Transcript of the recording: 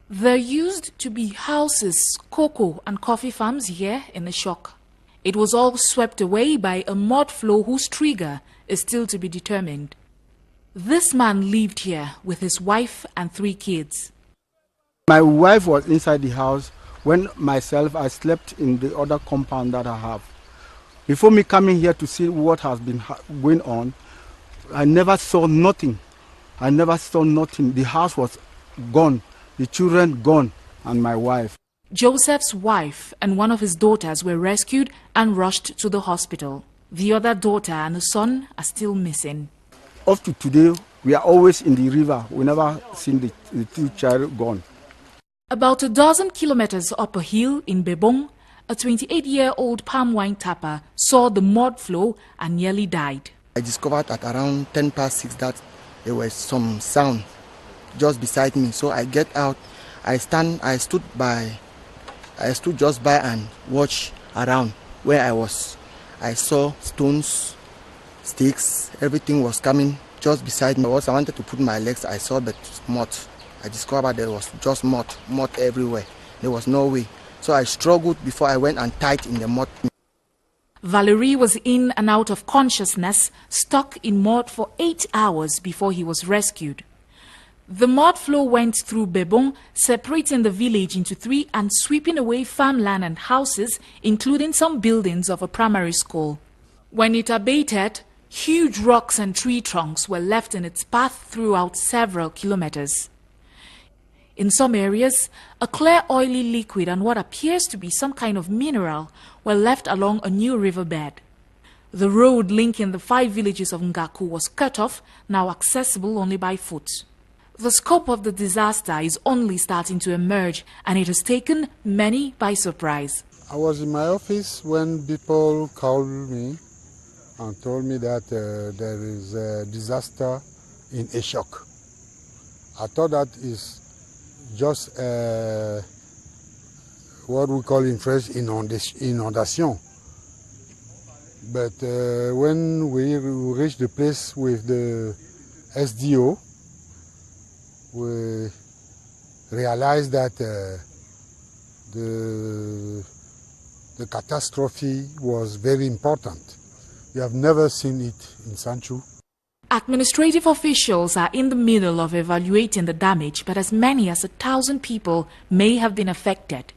There used to be houses, cocoa and coffee farms here in the shock. It was all swept away by a mud flow whose trigger is still to be determined. This man lived here with his wife and 3 kids. My wife was inside the house when myself, I slept in the other compound that I have. Before me coming here to see what has been going on, I never saw nothing. I never saw nothing. The house was gone, the children gone, and my wife. Joseph's wife and one of his daughters were rescued and rushed to the hospital. The other daughter and the son are still missing. Up to today, we are always in the river. We never seen the 2 children gone. About a dozen kilometers up a hill in Bebong, a 28-year-old palm wine tapper saw the mud flow and nearly died. I discovered at around 6:10 that there was some sound just beside me. So I get out, I stood just by and watched around where I was. I saw stones, sticks, everything was coming just beside me. I wanted to put my legs, I saw the mud. I discovered there was just mud everywhere. There was no way. So I struggled before I went and tied in the mud. Valerie was in and out of consciousness, stuck in mud for 8 hours before he was rescued. The mud flow went through Bebong, separating the village into 3 and sweeping away farmland and houses, including some buildings of a primary school. When it abated, huge rocks and tree trunks were left in its path throughout several kilometers. In some areas, a clear oily liquid and what appears to be some kind of mineral were left along a new riverbed. The road linking the 5 villages of Ngaku was cut off, now accessible only by foot. The scope of the disaster is only starting to emerge, and it has taken many by surprise. I was in my office when people called me and told me that there is a disaster in Eshok. I thought that is just what we call in French inondation. But when we reached the place with the SDO, we realized that the catastrophe was very important. We have never seen it in Santchou. Administrative officials are in the middle of evaluating the damage, but as many as 1,000 people may have been affected.